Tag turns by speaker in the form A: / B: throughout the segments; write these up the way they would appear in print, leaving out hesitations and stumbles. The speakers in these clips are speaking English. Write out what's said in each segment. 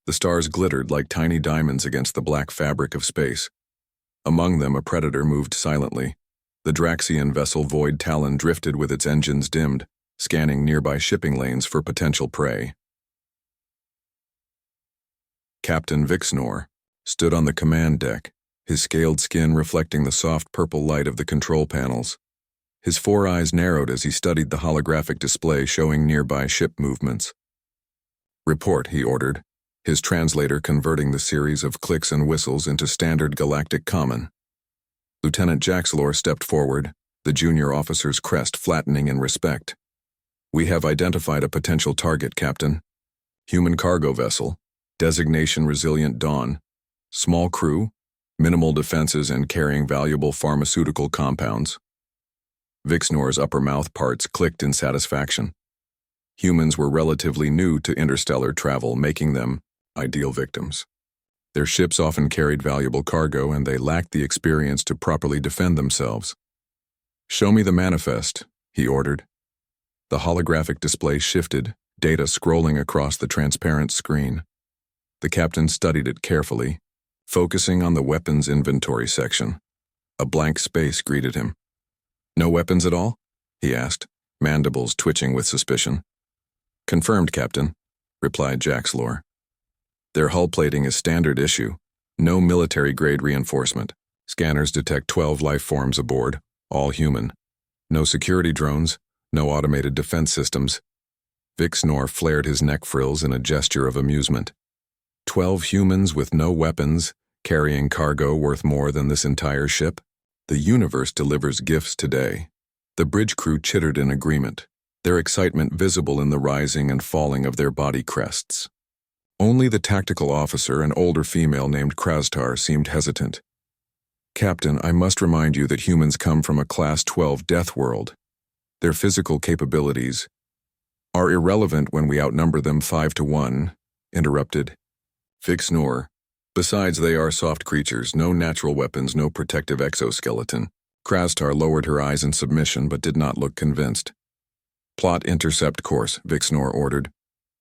A: The stars glittered like tiny diamonds against the black fabric of space. Among them, a predator moved silently. The Draxian vessel Void Talon drifted with its engines dimmed, scanning nearby shipping lanes for potential prey. Captain Vixnor stood on the command deck, his scaled skin reflecting the soft purple light of the control panels. His four eyes narrowed as he studied the holographic display showing nearby ship movements. "Report," he ordered, his translator converting the series of clicks and whistles into standard galactic common. Lieutenant Jaxlor stepped forward, the junior officer's crest flattening in respect. "We have identified a potential target, Captain. Human cargo vessel, designation Resilient Dawn. Small crew, minimal defenses and carrying valuable pharmaceutical compounds." Vixnor's upper mouth parts clicked in satisfaction. Humans were relatively new to interstellar travel, making them ideal victims. Their ships often carried valuable cargo and they lacked the experience to properly defend themselves. "Show me the manifest," he ordered. The holographic display shifted, data scrolling across the transparent screen. The captain studied it carefully, focusing on the weapons inventory section. A blank space greeted him. "No weapons at all?" he asked, mandibles twitching with suspicion. "Confirmed, Captain," replied Jaxlor. "Their hull plating is standard issue. No military-grade reinforcement. Scanners detect 12 life forms aboard, all human. No security drones, no automated defense systems." Vixnor flared his neck frills in a gesture of amusement. 12 humans with no weapons, carrying cargo worth more than this entire ship? The universe delivers gifts today. The bridge crew chittered in agreement, their excitement visible in the rising and falling of their body crests. Only the tactical officer, an older female named Krastar, seemed hesitant. "Captain, I must remind you that humans come from a Class 12 Deathworld. Their physical capabilities are irrelevant when we outnumber them 5-1, interrupted Vixnor. "Besides, they are soft creatures, no natural weapons, no protective exoskeleton." Krastar lowered her eyes in submission but did not look convinced. "Plot intercept course," Vixnor ordered.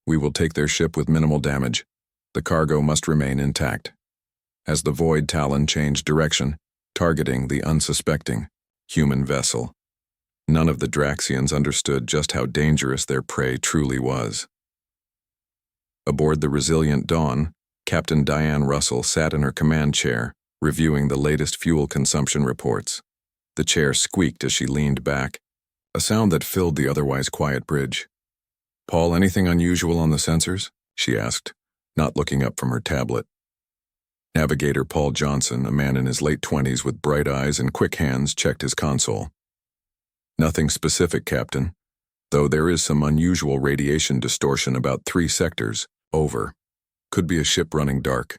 A: "We will take their ship with minimal damage. The cargo must remain intact." As the Void Talon changed direction, targeting the unsuspecting human vessel. None of the Draxians understood just how dangerous their prey truly was. Aboard the Resilient Dawn, Captain Diane Russell sat in her command chair, reviewing the latest fuel consumption reports. The chair squeaked as she leaned back, a sound that filled the otherwise quiet bridge. "Paul, anything unusual on the sensors?" she asked, not looking up from her tablet. Navigator Paul Johnson, a man in his late 20s with bright eyes and quick hands, checked his console. "Nothing specific, Captain, though there is some unusual radiation distortion about 3 sectors. Over. Could be a ship running dark."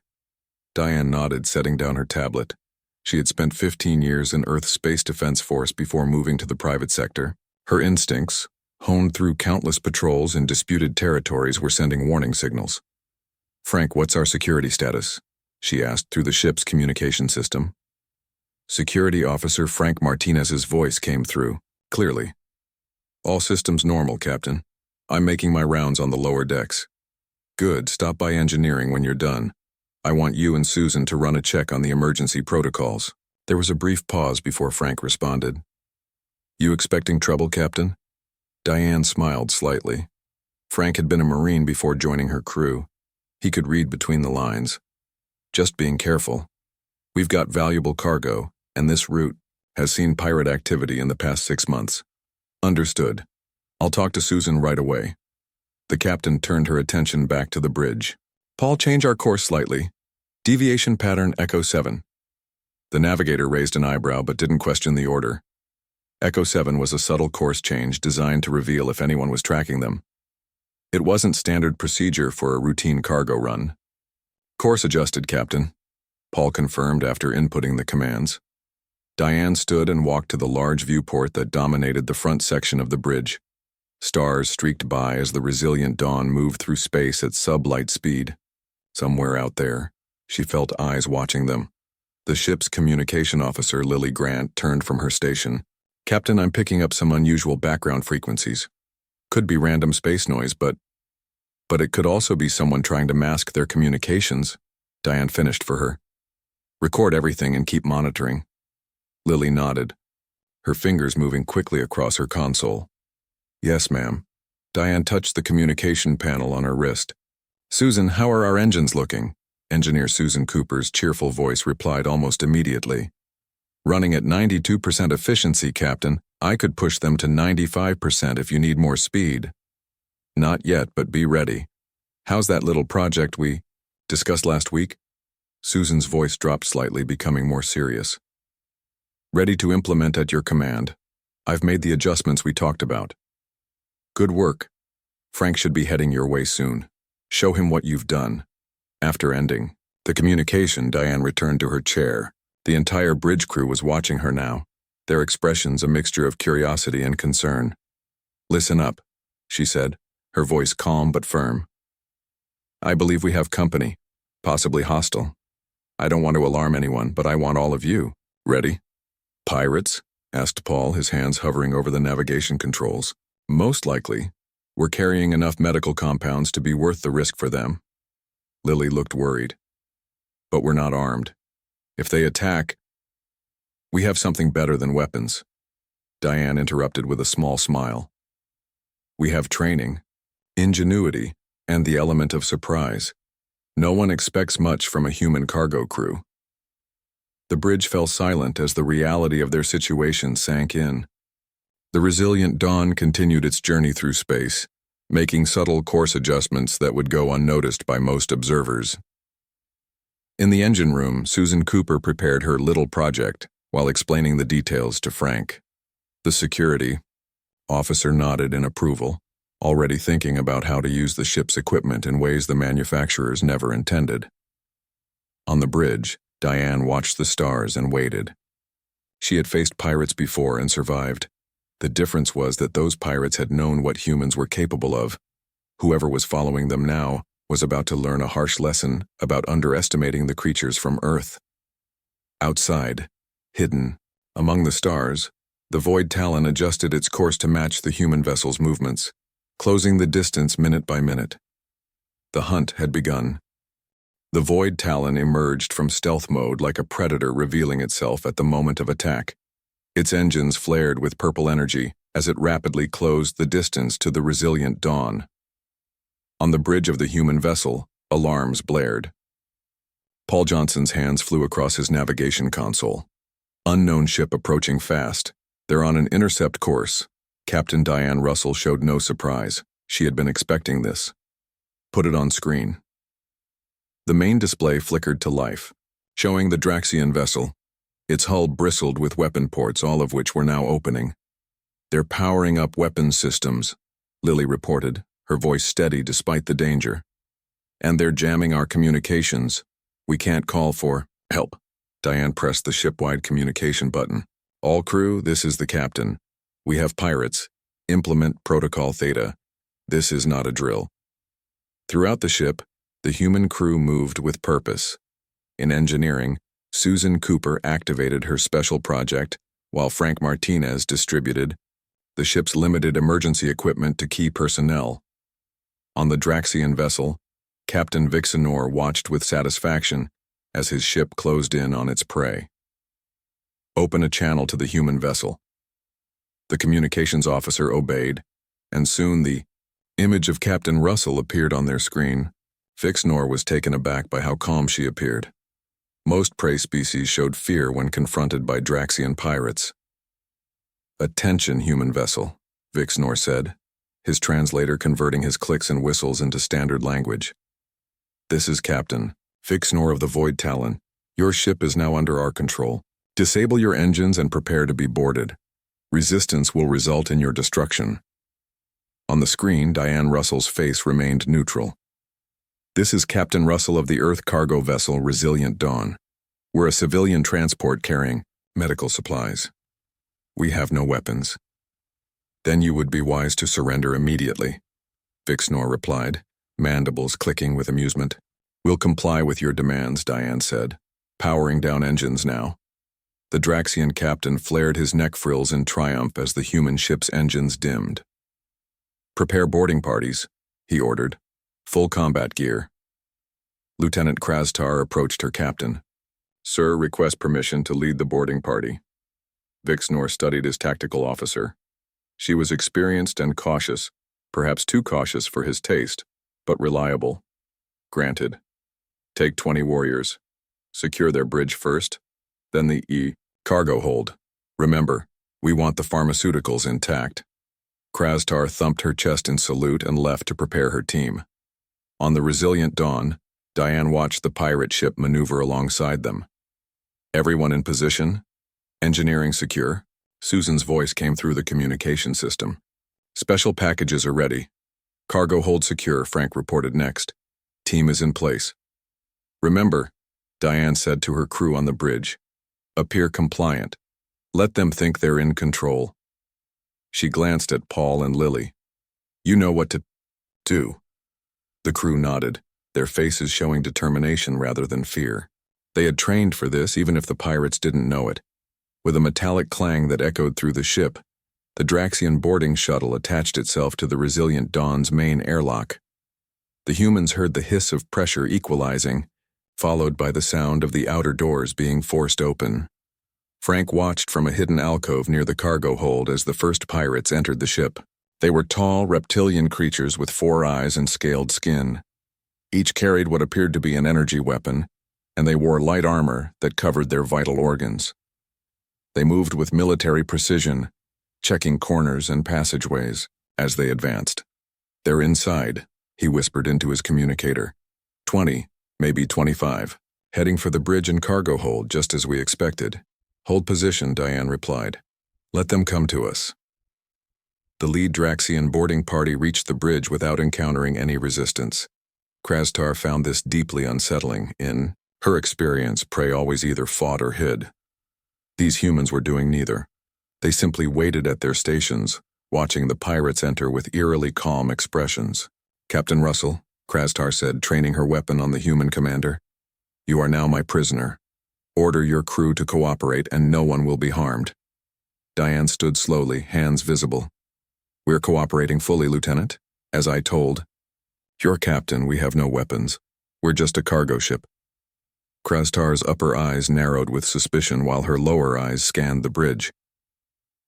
A: Diane nodded, setting down her tablet. She had spent 15 years in Earth's Space Defense Force before moving to the private sector. Her instincts, honed through countless patrols in disputed territories, were sending warning signals. "Frank, what's our security status?" she asked through the ship's communication system. Security Officer Frank Martinez's voice came through, clearly. "All systems normal, Captain. I'm making my rounds on the lower decks." "Good, stop by engineering when you're done. I want you and Susan to run a check on the emergency protocols." There was a brief pause before Frank responded. "You expecting trouble, Captain?" Diane smiled slightly. Frank had been a Marine before joining her crew. He could read between the lines. "Just being careful. We've got valuable cargo, and this route has seen pirate activity in the past 6 months." "Understood. I'll talk to Susan right away." The captain turned her attention back to the bridge. "Paul, change our course slightly. Deviation pattern Echo 7. The navigator raised an eyebrow but didn't question the order. Echo 7 was a subtle course change designed to reveal if anyone was tracking them. It wasn't standard procedure for a routine cargo run. "Course adjusted, Captain," Paul confirmed after inputting the commands. Diane stood and walked to the large viewport that dominated the front section of the bridge. Stars streaked by as the Resilient Dawn moved through space at sub-light speed. Somewhere out there, she felt eyes watching them. The ship's communication officer, Lily Grant, turned from her station. "Captain, I'm picking up some unusual background frequencies. Could be random space noise, but..." But it could also be someone trying to mask their communications, Diane finished for her. Record everything and keep monitoring. Lily nodded, her fingers moving quickly across her console. Yes, ma'am. Diane touched the communication panel on her wrist. Susan, how are our engines looking? Engineer Susan Cooper's cheerful voice replied almost immediately. Running at 92% efficiency, Captain. I could push them to 95% if you need more speed. Not yet, but be ready. How's that little project we discussed last week? Susan's voice dropped slightly, becoming more serious. Ready to implement at your command. I've made the adjustments we talked about. Good work. Frank should be heading your way soon. Show him what you've done. After ending the communication, Diane returned to her chair. The entire bridge crew was watching her now, their expressions a mixture of curiosity and concern. Listen up, she said, her voice calm but firm. I believe we have company, possibly hostile. I don't want to alarm anyone, but I want all of you. Ready? Pirates? Asked Paul, his hands hovering over the navigation controls. Most likely. We're carrying enough medical compounds to be worth the risk for them. Lily looked worried. But we're not armed. If they attack, we have something better than weapons. Diane interrupted with a small smile. We have training, ingenuity, and the element of surprise. No one expects much from a human cargo crew. The bridge fell silent as the reality of their situation sank in. The resilient Dawn continued its journey through space, making subtle course adjustments that would go unnoticed by most observers. In the engine room, Susan Cooper prepared her little project while explaining the details to Frank. The security officer nodded in approval, already thinking about how to use the ship's equipment in ways the manufacturers never intended. On the bridge, Diane watched the stars and waited. She had faced pirates before and survived. The difference was that those pirates had known what humans were capable of. Whoever was following them now was about to learn a harsh lesson about underestimating the creatures from Earth. Outside, hidden, among the stars, the Void Talon adjusted its course to match the human vessel's movements, closing the distance minute by minute. The hunt had begun. The Void Talon emerged from stealth mode like a predator revealing itself at the moment of attack. Its engines flared with purple energy as it rapidly closed the distance to the resilient Dawn. On the bridge of the human vessel, alarms blared. Paul Johnson's hands flew across his navigation console. Unknown ship approaching fast. They're on an intercept course. Captain Diane Russell showed no surprise. She had been expecting this. Put it on screen. The main display flickered to life, showing the Draxian vessel. Its hull bristled with weapon ports, all of which were now opening. They're powering up weapons systems, Lily reported, her voice steady despite the danger. And they're jamming our communications. We can't call for help. Diane pressed the ship-wide communication button. All crew, this is the captain. We have pirates. Implement Protocol Theta. This is not a drill. Throughout the ship, the human crew moved with purpose. In engineering, Susan Cooper activated her special project, while Frank Martinez distributed the ship's limited emergency equipment to key personnel. On the Draxian vessel, Captain Vixenor watched with satisfaction as his ship closed in on its prey. Open a channel to the human vessel. The communications officer obeyed, and soon the image of Captain Russell appeared on their screen. Vixenor was taken aback by how calm she appeared. Most prey species showed fear when confronted by Draxian pirates. Attention, human vessel, Vixenor said, his translator converting his clicks and whistles into standard language. This is Captain Vixenor of the Void Talon. Your ship is now under our control. Disable your engines and prepare to be boarded. Resistance will result in your destruction. On the screen, Diane Russell's face remained neutral. This is Captain Russell of the Earth cargo vessel Resilient Dawn. We're a civilian transport carrying medical supplies. We have no weapons. Then you would be wise to surrender immediately, Vixenor replied, mandibles clicking with amusement. We'll comply with your demands, Diane said, powering down engines now. The Draxian captain flared his neck frills in triumph as the human ship's engines dimmed. Prepare boarding parties, he ordered. full combat gear. Lieutenant Krastar approached her captain. Sir, request permission to lead the boarding party. Vixnor studied his tactical officer. She was experienced and cautious, perhaps too cautious for his taste, but reliable. Granted. Take 20 warriors. Secure their bridge first, then the cargo hold. Remember, we want the pharmaceuticals intact. Krastar thumped her chest in salute and left to prepare her team. On the resilient dawn, Diane watched the pirate ship maneuver alongside them. Everyone in position? Engineering secure? Susan's voice came through the communication system. Special packages are ready. Cargo hold secure, Frank reported next. Team is in place. Remember, Diane said to her crew on the bridge, appear compliant. Let them think they're in control. She glanced at Paul and Lily. You know what to do. The crew nodded, their faces showing determination rather than fear. They had trained for this even if the pirates didn't know it. With a metallic clang that echoed through the ship, the Draxian boarding shuttle attached itself to the resilient Dawn's main airlock. The humans heard the hiss of pressure equalizing, followed by the sound of the outer doors being forced open. Frank watched from a hidden alcove near the cargo hold as the first pirates entered the ship. They were tall, reptilian creatures with 4 eyes and scaled skin. Each carried what appeared to be an energy weapon, and they wore light armor that covered their vital organs. They moved with military precision, checking corners and passageways as they advanced. They're inside, he whispered into his communicator. 20, maybe 25. Heading for the bridge and cargo hold just as we expected. Hold position, Diane replied. Let them come to us. The lead Draxian boarding party reached the bridge without encountering any resistance. Krastar found this deeply unsettling. In her experience, prey always either fought or hid. These humans were doing neither. They simply waited at their stations, watching the pirates enter with eerily calm expressions. Captain Russell, Krastar said, training her weapon on the human commander. You are now my prisoner. Order your crew to cooperate and no one will be harmed. Diane stood slowly, hands visible. We're cooperating fully, Lieutenant. As I told. Your captain, we have no weapons. We're just a cargo ship. Krastar's upper eyes narrowed with suspicion while her lower eyes scanned the bridge.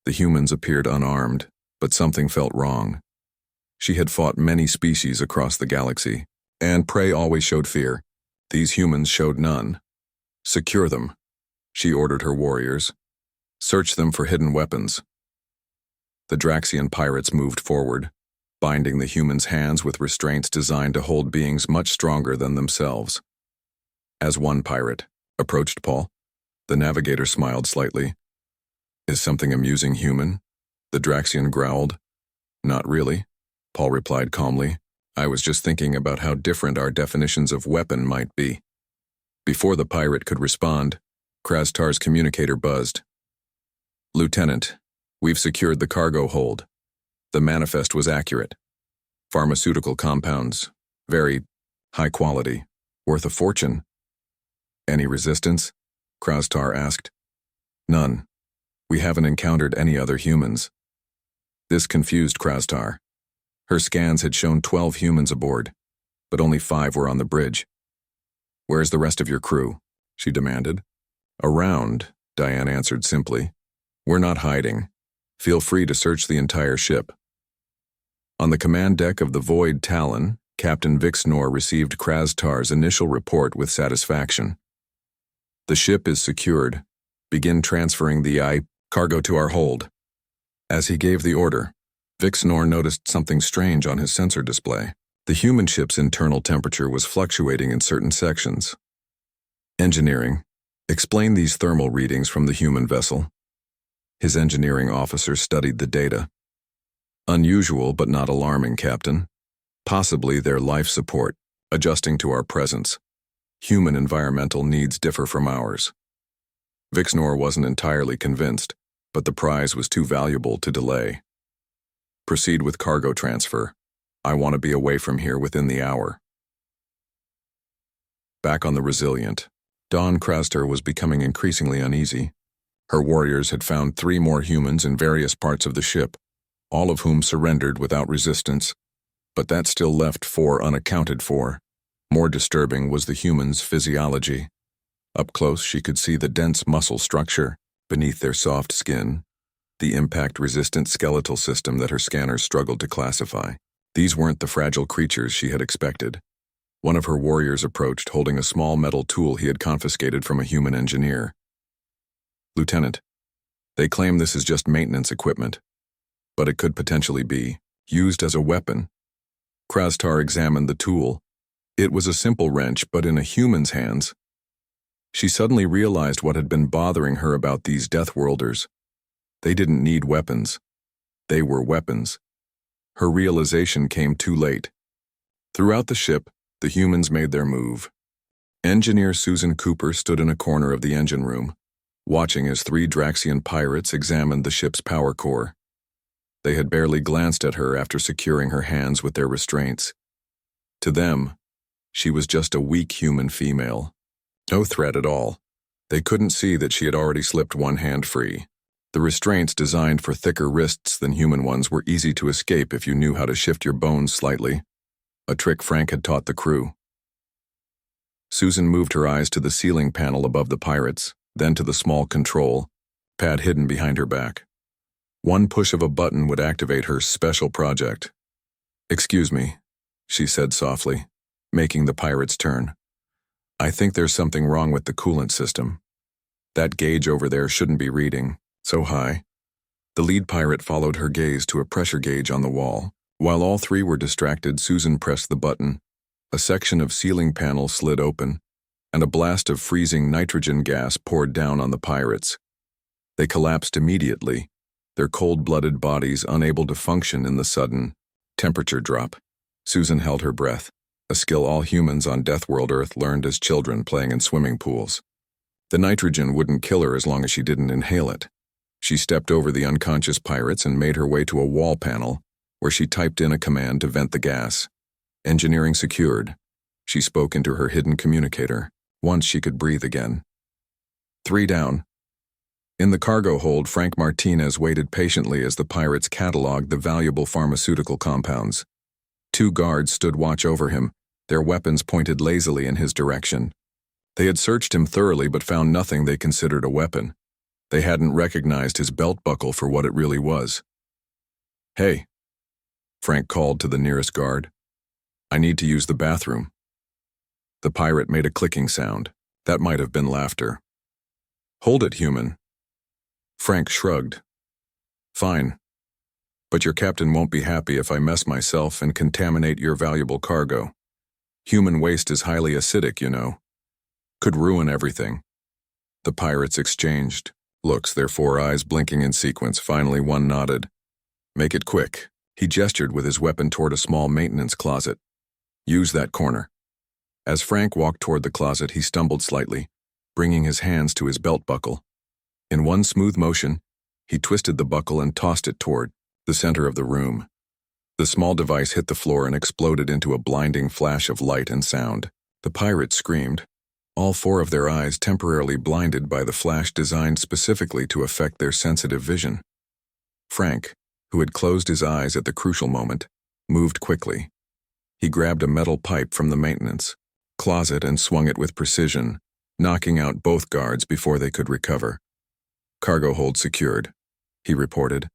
A: The humans appeared unarmed, but something felt wrong. She had fought many species across the galaxy, and prey always showed fear. These humans showed none. Secure them, she ordered her warriors. Search them for hidden weapons. The Draxian pirates moved forward, binding the humans' hands with restraints designed to hold beings much stronger than themselves. As one pirate approached Paul, the navigator smiled slightly. Is something amusing, human? The Draxian growled. Not really, Paul replied calmly. I was just thinking about how different our definitions of weapon might be. Before the pirate could respond, Krastar's communicator buzzed. Lieutenant, we've secured the cargo hold. The manifest was accurate. Pharmaceutical compounds, very high quality, worth a fortune. Any resistance? Krastar asked. None. We haven't encountered any other humans. This confused Krastar. Her scans had shown 12 humans aboard, but only 5 were on the bridge. Where's the rest of your crew? She demanded. Around, Diane answered simply. We're not hiding. Feel free to search the entire ship. On the command deck of the Void Talon, Captain Vixnor received Krastar's initial report with satisfaction. The ship is secured. Begin transferring the cargo to our hold. As he gave the order, Vixnor noticed something strange on his sensor display. The human ship's internal temperature was fluctuating in certain sections. Engineering. Explain these thermal readings from the human vessel. His engineering officer studied the data. Unusual but not alarming, Captain. Possibly their life support, adjusting to our presence. Human environmental needs differ from ours. Vixnor wasn't entirely convinced, but the prize was too valuable to delay. Proceed with cargo transfer. I want to be away from here within the hour. Back on the Resilient, Dawn Krastar was becoming increasingly uneasy. Her warriors had found 3 more humans in various parts of the ship, all of whom surrendered without resistance. But that still left 4 unaccounted for. More disturbing was the human's physiology. Up close, she could see the dense muscle structure beneath their soft skin, the impact-resistant skeletal system that her scanners struggled to classify. These weren't the fragile creatures she had expected. One of her warriors approached, holding a small metal tool he had confiscated from a human engineer. "Lieutenant, they claim this is just maintenance equipment, but it could potentially be used as a weapon." Krastar examined the tool. It was a simple wrench, but in a human's hands. She suddenly realized what had been bothering her about these Deathworlders. They didn't need weapons. They were weapons. Her realization came too late. Throughout the ship, the humans made their move. Engineer Susan Cooper stood in a corner of the engine room, watching as 3 Draxian pirates examined the ship's power core. They had barely glanced at her after securing her hands with their restraints. To them, she was just a weak human female. No threat at all. They couldn't see that she had already slipped one hand free. The restraints, designed for thicker wrists than human ones, were easy to escape if you knew how to shift your bones slightly, a trick Frank had taught the crew. Susan moved her eyes to the ceiling panel above the pirates, then to the small control pad hidden behind her back. One push of a button would activate her special project. "Excuse me," she said softly, making the pirates turn. "I think there's something wrong with the coolant system. That gauge over there shouldn't be reading so high." The lead pirate followed her gaze to a pressure gauge on the wall. While all 3 were distracted, Susan pressed the button. A section of ceiling panel slid open, and a blast of freezing nitrogen gas poured down on the pirates. They collapsed immediately, their cold-blooded bodies unable to function in the sudden temperature drop. Susan held her breath, a skill all humans on Deathworld Earth learned as children playing in swimming pools. The nitrogen wouldn't kill her as long as she didn't inhale it. She stepped over the unconscious pirates and made her way to a wall panel, where she typed in a command to vent the gas. "Engineering secured." She spoke into her hidden communicator. Once she could breathe again. 3 down. In the cargo hold, Frank Martinez waited patiently as the pirates cataloged the valuable pharmaceutical compounds. 2 guards stood watch over him, their weapons pointed lazily in his direction. They had searched him thoroughly but found nothing they considered a weapon. They hadn't recognized his belt buckle for what it really was. "Hey," Frank called to the nearest guard. "I need to use the bathroom." The pirate made a clicking sound. That might have been laughter. "Hold it, human." Frank shrugged. "Fine. But your captain won't be happy if I mess myself and contaminate your valuable cargo. Human waste is highly acidic, you know. Could ruin everything." The pirates exchanged looks, their 4 eyes blinking in sequence. Finally, one nodded. "Make it quick." He gestured with his weapon toward a small maintenance closet. "Use that corner." As Frank walked toward the closet, he stumbled slightly, bringing his hands to his belt buckle. In one smooth motion, he twisted the buckle and tossed it toward the center of the room. The small device hit the floor and exploded into a blinding flash of light and sound. The pirates screamed, all 4 of their eyes temporarily blinded by the flash designed specifically to affect their sensitive vision. Frank, who had closed his eyes at the crucial moment, moved quickly. He grabbed a metal pipe from the maintenance closet and swung it with precision, knocking out both guards before they could recover. "Cargo hold secured," he reported,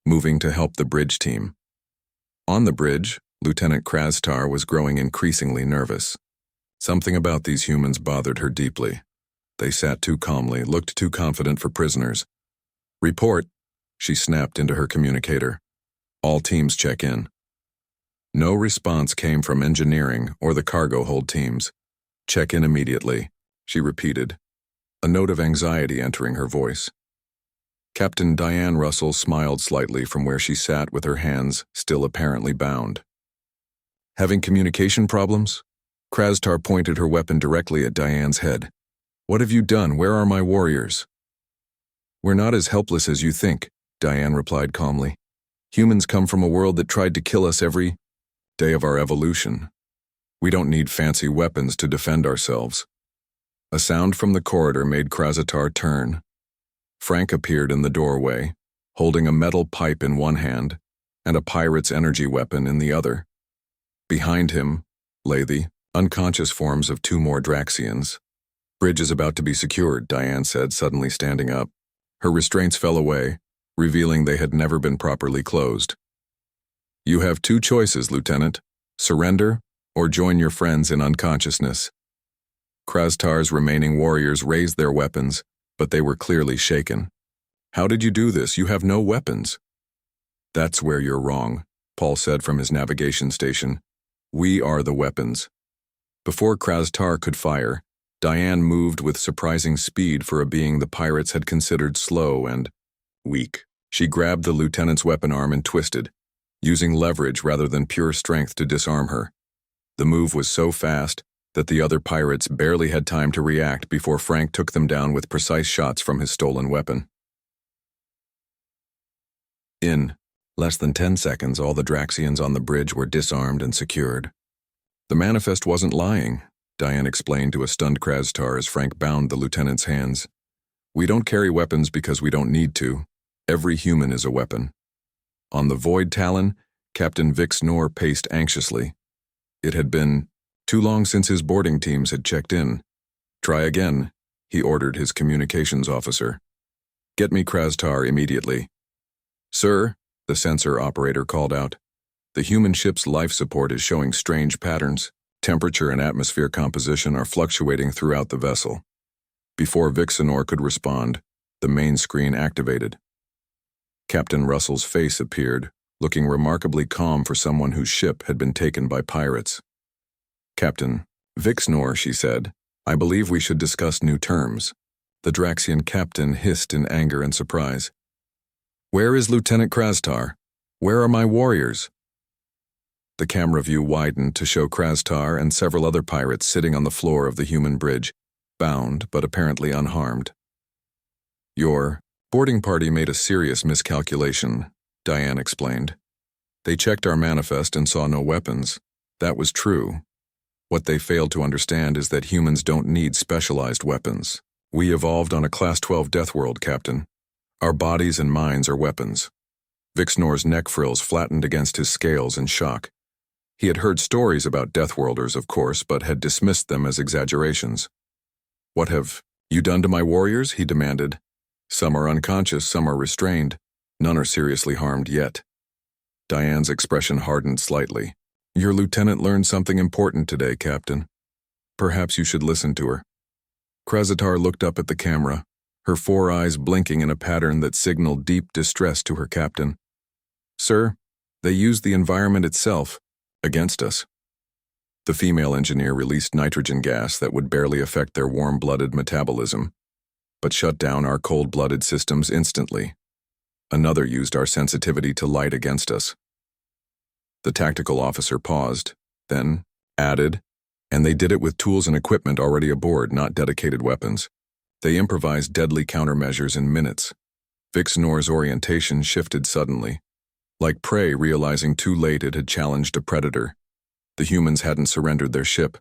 A: moving to help the bridge team. On the bridge, Lieutenant Krastar was growing increasingly nervous. Something about these humans bothered her deeply. They sat too calmly, looked too confident for prisoners. "Report," she snapped into her communicator. "All teams check in." No response came from engineering or the cargo hold teams. "Check in immediately," she repeated, a note of anxiety entering her voice. Captain Diane Russell smiled slightly from where she sat with her hands still apparently bound. "Having communication problems?" Krastar pointed her weapon directly at Diane's head. "What have you done? Where are my warriors?" "We're not as helpless as you think," Diane replied calmly. "Humans come from a world that tried to kill us every day of our evolution. We don't need fancy weapons to defend ourselves." A sound from the corridor made Krastar turn. Frank appeared in the doorway, holding a metal pipe in one hand and a pirate's energy weapon in the other. Behind him lay the unconscious forms of two more Draxians. "Bridge is about to be secured," Diane said, suddenly standing up. Her restraints fell away, revealing they had never been properly closed. "You have two choices, Lieutenant. Surrender or join your friends in unconsciousness." Krastar's remaining warriors raised their weapons, but they were clearly shaken. "How did you do this? You have no weapons." "That's where you're wrong," Paul said from his navigation station. "We are the weapons." Before Krastar could fire, Diane moved with surprising speed for a being the pirates had considered slow and weak. She grabbed the lieutenant's weapon arm and twisted, using leverage rather than pure strength to disarm her. The move was so fast that the other pirates barely had time to react before Frank took them down with precise shots from his stolen weapon. In less than 10 seconds, all the Draxians on the bridge were disarmed and secured. "The manifest wasn't lying," Diane explained to a stunned Krastar as Frank bound the lieutenant's hands. "We don't carry weapons because we don't need to. Every human is a weapon." On the Void Talon, Captain Vix Nor paced anxiously. It had been too long since his boarding teams had checked in. "Try again," he ordered his communications officer. "Get me Krastar immediately." "Sir," the sensor operator called out. "The human ship's life support is showing strange patterns. Temperature and atmosphere composition are fluctuating throughout the vessel." Before Vixenor could respond, the main screen activated. Captain Russell's face appeared, looking remarkably calm for someone whose ship had been taken by pirates. "Captain Vixenor," she said, "I believe we should discuss new terms." The Draxian captain hissed in anger and surprise. "Where is Lieutenant Krastar? Where are my warriors?" The camera view widened to show Krastar and several other pirates sitting on the floor of the human bridge, bound but apparently unharmed. "Your boarding party made a serious miscalculation," Diane explained. "They checked our manifest and saw no weapons. That was true. What they failed to understand is that humans don't need specialized weapons. We evolved on a Class 12 Deathworld, Captain. Our bodies and minds are weapons." Vixnor's neck frills flattened against his scales in shock. He had heard stories about Deathworlders, of course, but had dismissed them as exaggerations. "What have you done to my warriors?" he demanded. "Some are unconscious, some are restrained. None are seriously harmed yet." Diane's expression hardened slightly. "Your lieutenant learned something important today, Captain. Perhaps you should listen to her." Krastar looked up at the camera, her four eyes blinking in a pattern that signaled deep distress to her captain. "Sir, they used the environment itself against us." The female engineer released nitrogen gas that would barely affect their warm-blooded metabolism, but shut down our cold-blooded systems instantly. Another used our sensitivity to light against us. The tactical officer paused, then added, "And they did it with tools and equipment already aboard, not dedicated weapons. They improvised deadly countermeasures in minutes." Vixnor's orientation shifted suddenly. Like prey realizing too late it had challenged a predator. The humans hadn't surrendered their ship.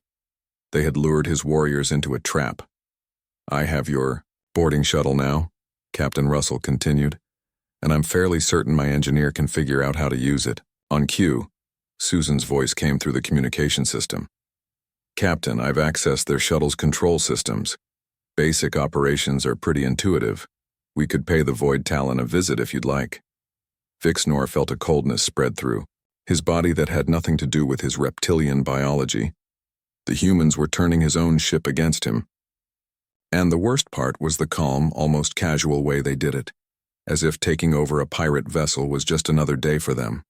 A: They had lured his warriors into a trap. "I have your boarding shuttle now," Captain Russell continued, "and I'm fairly certain my engineer can figure out how to use it." On cue, Susan's voice came through the communication system. "Captain, I've accessed their shuttle's control systems. Basic operations are pretty intuitive. We could pay the Void Talon a visit if you'd like." Vixnor felt a coldness spread through his body that had nothing to do with his reptilian biology. The humans were turning his own ship against him. And the worst part was the calm, almost casual way they did it, as if taking over a pirate vessel was just another day for them.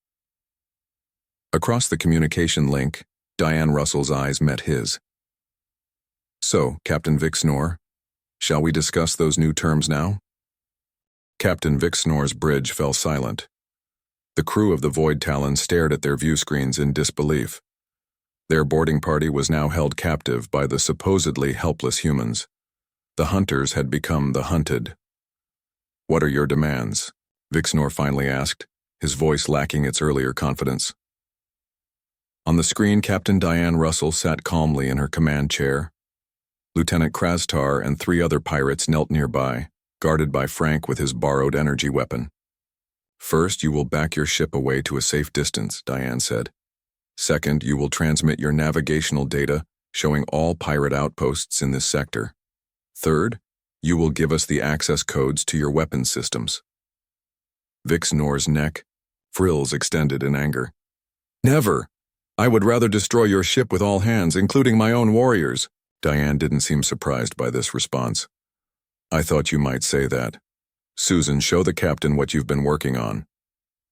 A: Across the communication link, Diane Russell's eyes met his. "So, Captain Vixnor, shall we discuss those new terms now?" Captain Vixnor's bridge fell silent. The crew of the Void Talon stared at their view screens in disbelief. Their boarding party was now held captive by the supposedly helpless humans. The hunters had become the hunted. "What are your demands?" Vixnor finally asked, his voice lacking its earlier confidence. On the screen, Captain Diane Russell sat calmly in her command chair. Lieutenant Krastar and 3 other pirates knelt nearby, guarded by Frank with his borrowed energy weapon. "First, you will back your ship away to a safe distance," Diane said. Second, you will transmit your navigational data showing all pirate outposts in this sector. Third, you will give us the access codes to your weapons systems. Vixnor's neck frills extended in anger. Never! I would rather destroy your ship with all hands, including my own warriors. Diane didn't seem surprised by this response. I thought you might say that. Susan, show the captain what you've been working on.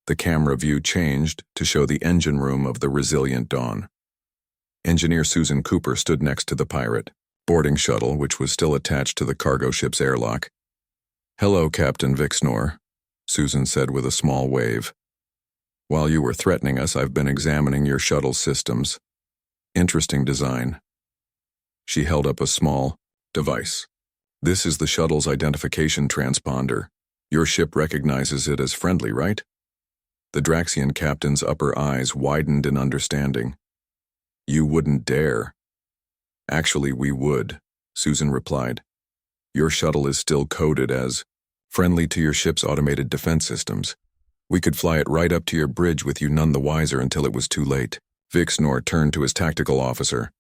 A: The camera view changed to show the engine room of the Resilient Dawn. Engineer Susan Cooper stood next to the pirate boarding shuttle, which was still attached to the cargo ship's airlock. Hello, Captain Vixnor, Susan said with a small wave. While you were threatening us, I've been examining your shuttle systems. Interesting design. She held up a small device. This is the shuttle's identification transponder. Your ship recognizes it as friendly, right? The Draxian captain's upper eyes widened in understanding. You wouldn't dare. Actually, we would, Susan replied. Your shuttle is still coded as friendly to your ship's automated defense systems. We could fly it right up to your bridge with you none the wiser until it was too late. Vixnor turned to his tactical officer.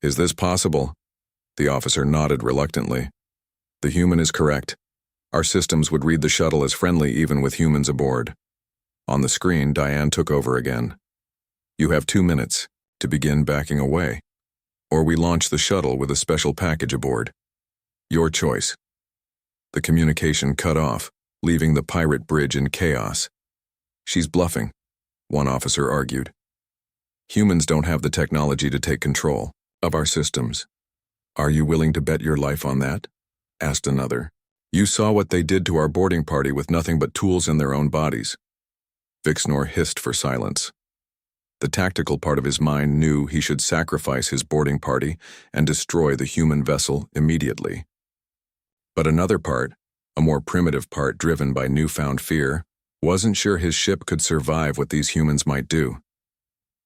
A: Is this possible? The officer nodded reluctantly. The human is correct. Our systems would read the shuttle as friendly even with humans aboard. On the screen, Diane took over again. You have 2 minutes to begin backing away, or we launch the shuttle with a special package aboard. Your choice. The communication cut off, leaving the pirate bridge in chaos. She's bluffing, one officer argued. Humans don't have the technology to take control of our systems. Are you willing to bet your life on that? Asked another. You saw what they did to our boarding party with nothing but tools in their own bodies. Vixnor hissed for silence. The tactical part of his mind knew he should sacrifice his boarding party and destroy the human vessel immediately. But another part, a more primitive part driven by newfound fear, wasn't sure his ship could survive what these humans might do.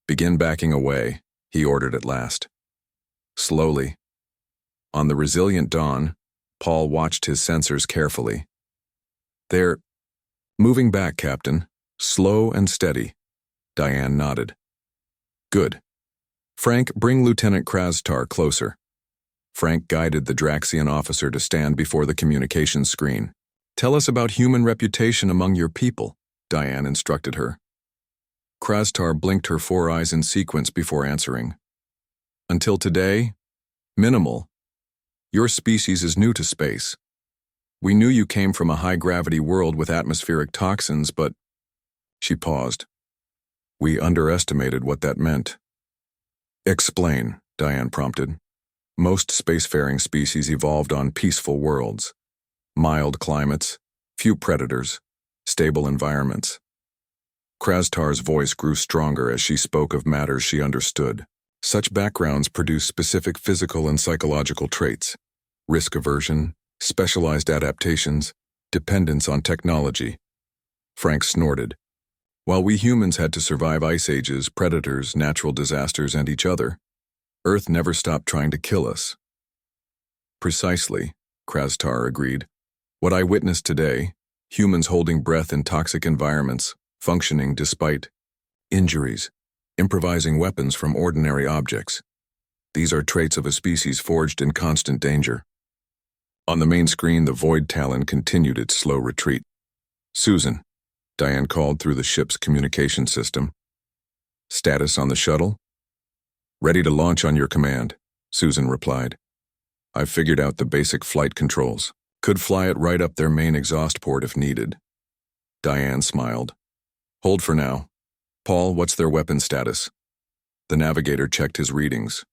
A: Begin backing away, he ordered at last. Slowly. On the Resilient Dawn, Paul watched his sensors carefully. They're moving back, Captain. Slow and steady. Diane nodded. Good. Frank, bring Lieutenant Krastar closer. Frank guided the Draxian officer to stand before the communications screen. Tell us about human reputation among your people, Diane instructed her. Krastar blinked her 4 eyes in sequence before answering. Until today, minimal. Your species is new to space. We knew you came from a high-gravity world with atmospheric toxins, but... She paused. We underestimated what that meant. Explain, Diane prompted. Most spacefaring species evolved on peaceful worlds. Mild climates, few predators, stable environments. Krastar's voice grew stronger as she spoke of matters she understood. Such backgrounds produce specific physical and psychological traits, risk aversion, specialized adaptations, dependence on technology. Frank snorted. While we humans had to survive ice ages, predators, natural disasters, and each other, Earth never stopped trying to kill us. Precisely, Krastar agreed. What I witnessed today, humans holding breath in toxic environments, functioning despite injuries, improvising weapons from ordinary objects. These are traits of a species forged in constant danger. On the main screen, the Void Talon continued its slow retreat. Susan, Diane called through the ship's communication system. Status on the shuttle? Ready to launch on your command, Susan replied. I've figured out the basic flight controls. Could fly it right up their main exhaust port if needed. Diane smiled. Hold for now. Paul, what's their weapon status? The navigator checked his readings.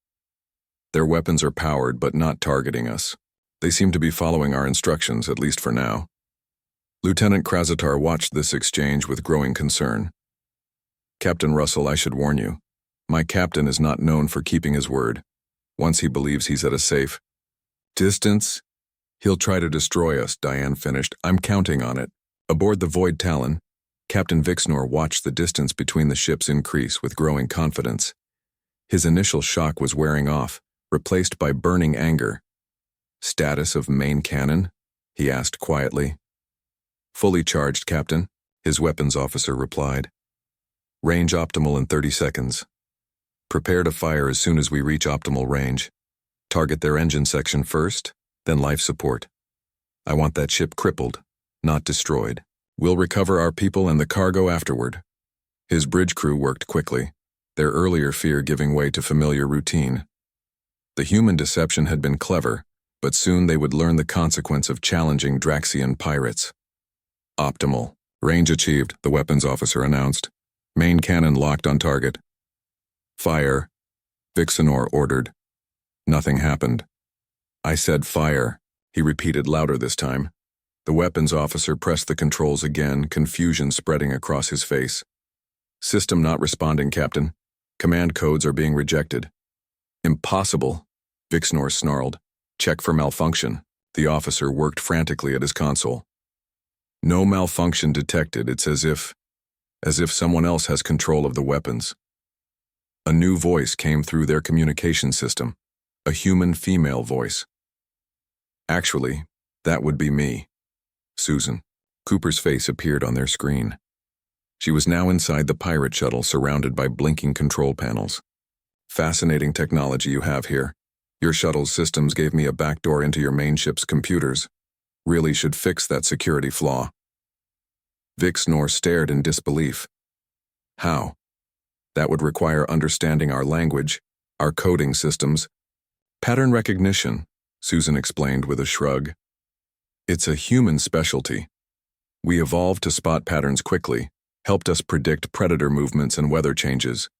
A: Their weapons are powered but not targeting us. They seem to be following our instructions, at least for now. Lieutenant Krastar watched this exchange with growing concern. Captain Russell, I should warn you. My captain is not known for keeping his word. Once he believes he's at a safe distance, he'll try to destroy us, Diane finished. I'm counting on it. Aboard the Void Talon, Captain Vixnor watched the distance between the ships increase with growing confidence. His initial shock was wearing off, replaced by burning anger. Status of main cannon? He asked quietly. Fully charged, Captain, his weapons officer replied. Range optimal in 30 seconds. Prepare to fire as soon as we reach optimal range. Target their engine section first, then life support. I want that ship crippled, not destroyed. We'll recover our people and the cargo afterward." His bridge crew worked quickly, their earlier fear giving way to familiar routine. The human deception had been clever, but soon they would learn the consequence of challenging Draxian pirates. "Optimal. Range achieved," the weapons officer announced. "Main cannon locked on target." "Fire," Vixenor ordered. Nothing happened. "I said fire," he repeated louder this time. The weapons officer pressed the controls again, confusion spreading across his face. "System not responding, Captain. Command codes are being rejected." "Impossible," Vixenor snarled. "Check for malfunction." The officer worked frantically at his console. "No malfunction detected. It's as if someone else has control of the weapons." A new voice came through their communication system, a human female voice. "Actually, that would be me. Susan." Cooper's face appeared on their screen. She was now inside the pirate shuttle surrounded by blinking control panels. "Fascinating technology you have here. Your shuttle's systems gave me a backdoor into your main ship's computers. Really should fix that security flaw." Vixenor stared in disbelief. "How?" "That would require understanding our language, our coding systems." "Pattern recognition," Susan explained with a shrug. "It's a human specialty. We evolved to spot patterns quickly, helped us predict predator movements and weather changes.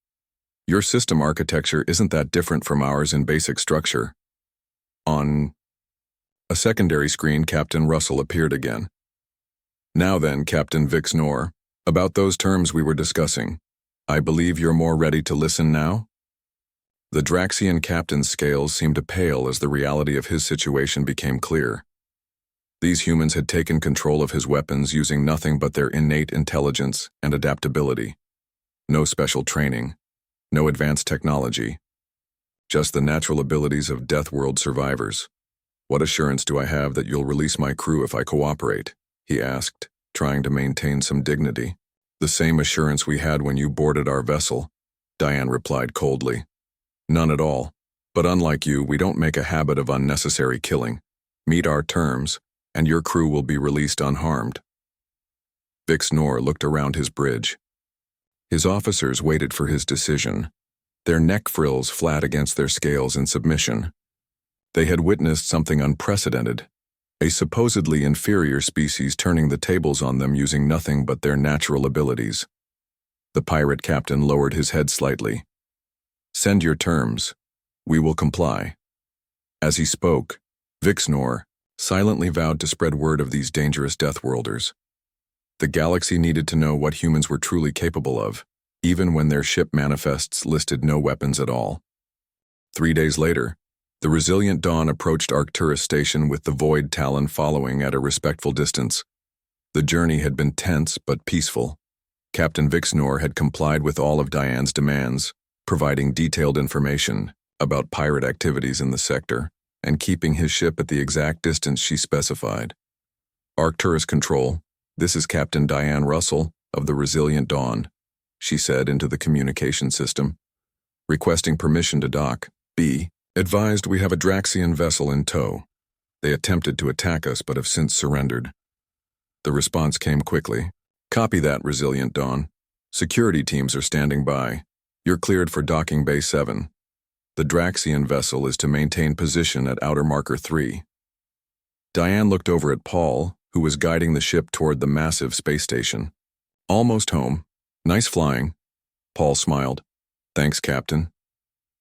A: Your system architecture isn't that different from ours in basic structure." On a secondary screen, Captain Russell appeared again. "Now then, Captain Vixenor, about those terms we were discussing. I believe you're more ready to listen now?" The Draxian captain's scales seemed to pale as the reality of his situation became clear. These humans had taken control of his weapons using nothing but their innate intelligence and adaptability. No special training, no advanced technology, just the natural abilities of Deathworld survivors. "What assurance do I have that you'll release my crew if I cooperate?" he asked, trying to maintain some dignity. "The same assurance we had when you boarded our vessel," Diane replied coldly. "None at all. But unlike you, we don't make a habit of unnecessary killing. Meet our terms, and your crew will be released unharmed." Vixenor looked around his bridge. His officers waited for his decision, their neck frills flat against their scales in submission. They had witnessed something unprecedented, a supposedly inferior species turning the tables on them using nothing but their natural abilities. The pirate captain lowered his head slightly. "Send your terms. We will comply." As he spoke, Vixenor silently vowed to spread word of these dangerous Deathworlders. The galaxy needed to know what humans were truly capable of, even when their ship manifests listed no weapons at all. 3 days later, the resilient Dawn approached Arcturus Station with the Void Talon following at a respectful distance. The journey had been tense but peaceful. Captain Vixenor had complied with all of Diane's demands, providing detailed information about pirate activities in the sector and keeping his ship at the exact distance she specified. "Arcturus Control, this is Captain Diane Russell of the Resilient Dawn," she said into the communication system. "Requesting permission to dock. B. Advised we have a Draxian vessel in tow. They attempted to attack us but have since surrendered." The response came quickly. "Copy that, Resilient Dawn. Security teams are standing by. You're cleared for docking Bay 7. The Draxian vessel is to maintain position at Outer Marker 3. Diane looked over at Paul, who was guiding the ship toward the massive space station. "Almost home. Nice flying." Paul smiled. "Thanks, Captain.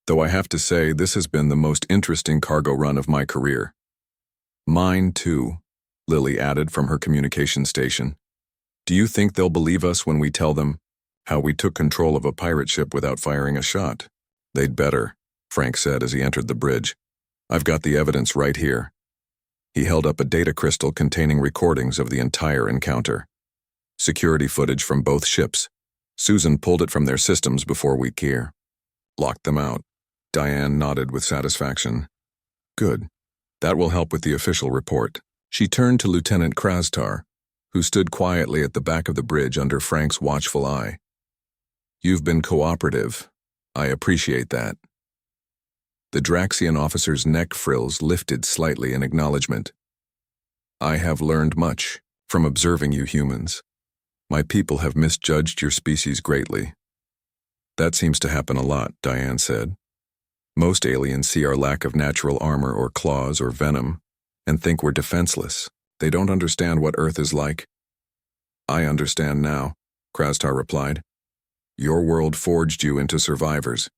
A: Though I have to say, this has been the most interesting cargo run of my career." "Mine, too," Lily added from her communication station. "Do you think they'll believe us when we tell them how we took control of a pirate ship without firing a shot?" "They'd better," Frank said as he entered the bridge. "I've got the evidence right here." He held up a data crystal containing recordings of the entire encounter. Security footage from both ships. Susan pulled it from their systems before we gear. "Locked them out." Diane nodded with satisfaction. "Good. That will help with the official report." She turned to Lieutenant Krastar, who stood quietly at the back of the bridge under Frank's watchful eye. "You've been cooperative. I appreciate that. The Draxian officer's neck frills lifted slightly in acknowledgement. I have learned much from observing you humans. My people have misjudged your species greatly. That seems to happen a lot, Diane said. Most aliens see our lack of natural armor or claws or venom and think we're defenseless. They don't understand what Earth is like. I understand now, Krastar replied. Your world forged you into survivors.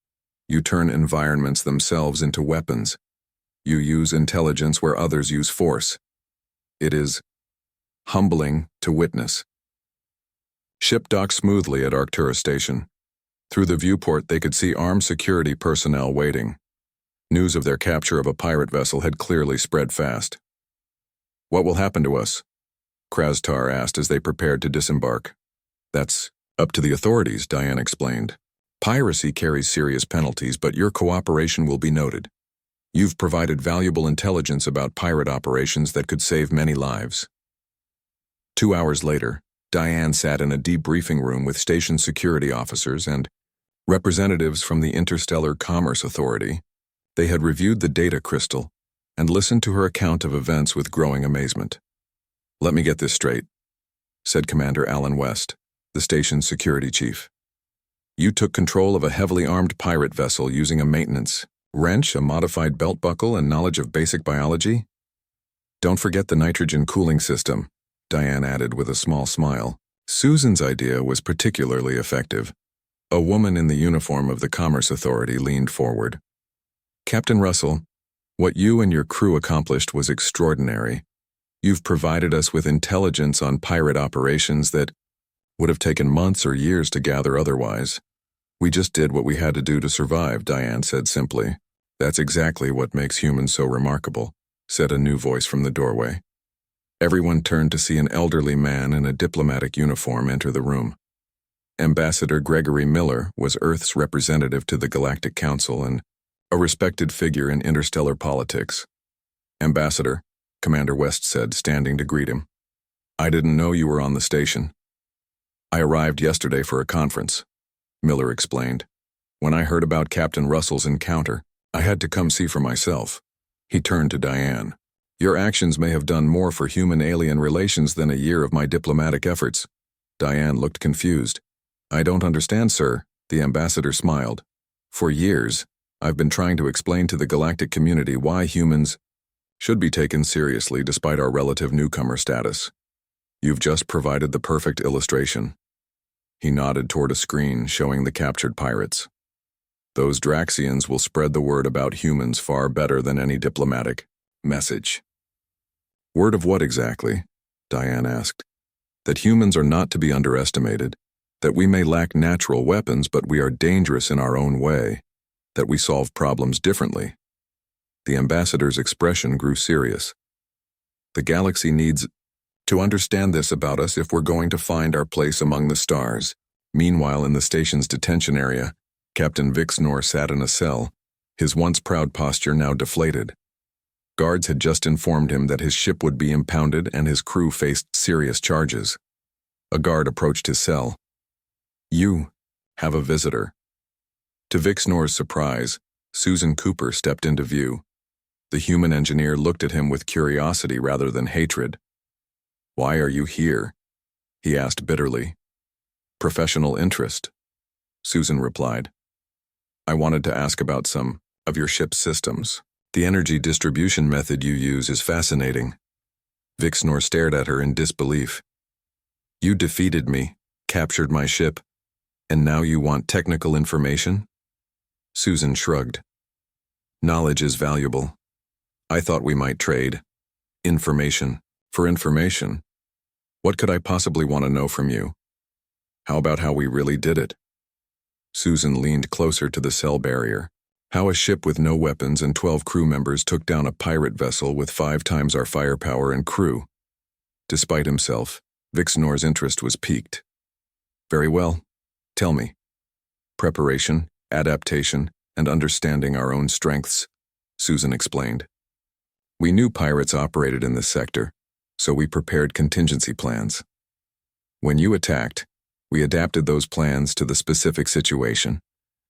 A: You turn environments themselves into weapons. You use intelligence where others use force. It is humbling to witness. Ship docked smoothly at Arcturus Station. Through the viewport, they could see armed security personnel waiting. News of their capture of a pirate vessel had clearly spread fast. What will happen to us? Krastar asked as they prepared to disembark. That's up to the authorities, Diane explained. Piracy carries serious penalties, but your cooperation will be noted. You've provided valuable intelligence about pirate operations that could save many lives. 2 hours later, Diane sat in a debriefing room with station security officers and representatives from the Interstellar Commerce Authority. They had reviewed the data crystal and listened to her account of events with growing amazement. Let me get this straight, said Commander Alan West, the station's security chief. You took control of a heavily armed pirate vessel using a maintenance wrench, a modified belt buckle, and knowledge of basic biology? Don't forget the nitrogen cooling system, Diane added with a small smile. Susan's idea was particularly effective. A woman in the uniform of the Commerce Authority leaned forward. Captain Russell, what you and your crew accomplished was extraordinary. You've provided us with intelligence on pirate operations that would have taken months or years to gather otherwise. We just did what we had to do to survive, Diane said simply. That's exactly what makes humans so remarkable, said a new voice from the doorway. Everyone turned to see an elderly man in a diplomatic uniform enter the room. Ambassador Gregory Miller was Earth's representative to the Galactic Council and a respected figure in interstellar politics. Ambassador, Commander West said, standing to greet him. I didn't know you were on the station. I arrived yesterday for a conference, Miller explained. When I heard about Captain Russell's encounter, I had to come see for myself. He turned to Diane. Your actions may have done more for human-alien relations than a year of my diplomatic efforts. Diane looked confused. I don't understand, sir, the ambassador smiled. For years, I've been trying to explain to the galactic community why humans should be taken seriously despite our relative newcomer status. You've just provided the perfect illustration. He nodded toward a screen showing the captured pirates. Those Draxians will spread the word about humans far better than any diplomatic message. Word of what exactly? Diane asked. That humans are not to be underestimated, that we may lack natural weapons, but we are dangerous in our own way, that we solve problems differently. The ambassador's expression grew serious. The galaxy needs to understand this about us if we're going to find our place among the stars. Meanwhile, in the station's detention area, Captain Vixnor sat in a cell, his once proud posture now deflated. Guards had just informed him that his ship would be impounded and his crew faced serious charges. A guard approached his cell. You have a visitor. To Vixnor's surprise, Susan Cooper stepped into view. The human engineer looked at him with curiosity rather than hatred. Why are you here? He asked bitterly. Professional interest, Susan replied. I wanted to ask about some of your ship's systems. The energy distribution method you use is fascinating. Vixnor stared at her in disbelief. You defeated me, captured my ship, and now you want technical information? Susan shrugged. Knowledge is valuable. I thought we might trade information for information. What could I possibly want to know from you? How about how we really did it? Susan leaned closer to the cell barrier. How a ship with no weapons and 12 crew members took down a pirate vessel with 5 times our firepower and crew. Despite himself, Vixnor's interest was piqued. Very well. Tell me. Preparation, adaptation, and understanding our own strengths, Susan explained. We knew pirates operated in this sector, so we prepared contingency plans. When you attacked, we adapted those plans to the specific situation,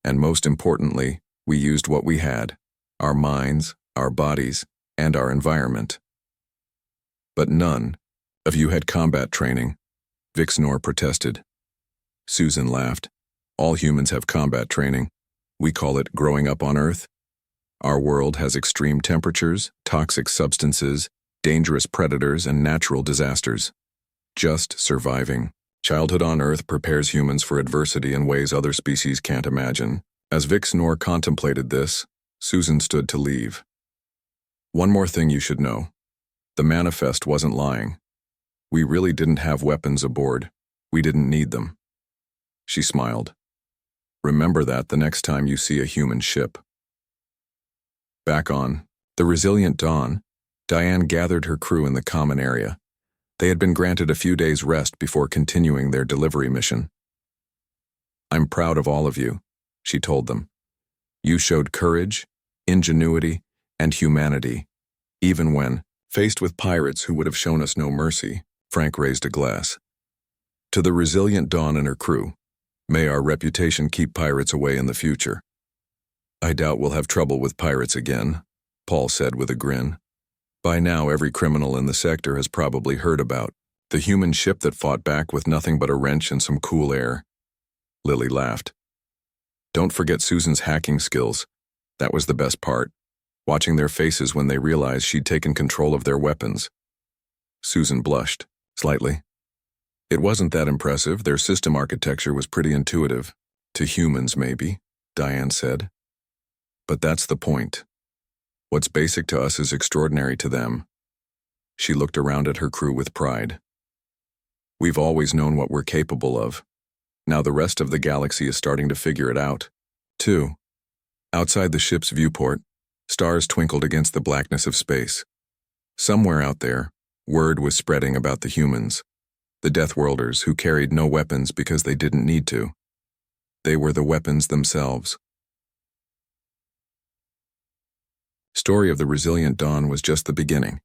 A: And most importantly, we used what we had: our minds, our bodies, and our environment. But none of you had combat training, Vixnor protested. Susan laughed. All humans have combat training. We call it growing up on Earth. Our world has extreme temperatures, toxic substances, dangerous predators, and natural disasters. Just surviving. Childhood on Earth prepares humans for adversity in ways other species can't imagine. As Vixnor contemplated this, Susan stood to leave. One more thing you should know. The manifest wasn't lying. We really didn't have weapons aboard. We didn't need them. She smiled. Remember that the next time you see a human ship. Back on the Resilient Dawn, Diane gathered her crew in the common area. They had been granted a few days' rest before continuing their delivery mission. "I'm proud of all of you," she told them. "You showed courage, ingenuity, and humanity, even when faced with pirates who would have shown us no mercy." Frank raised a glass. "To the Resilient Dawn and her crew, may our reputation keep pirates away in the future." "I doubt we'll have trouble with pirates again," Paul said with a grin. "By now every criminal in the sector has probably heard about the human ship that fought back with nothing but a wrench and some cool air." Lily laughed. "Don't forget Susan's hacking skills. That was the best part, watching their faces when they realized she'd taken control of their weapons." Susan blushed, slightly. "It wasn't that impressive. Their system architecture was pretty intuitive. To humans, maybe," Diane said. "But that's the point. What's basic to us is extraordinary to them." She looked around at her crew with pride. "We've always known what we're capable of. Now the rest of the galaxy is starting to figure it out, too." Outside the ship's viewport, stars twinkled against the blackness of space. Somewhere out there, word was spreading about the humans, the Deathworlders who carried no weapons because they didn't need to. They were the weapons themselves. Story of the Resilient Dawn was just the beginning.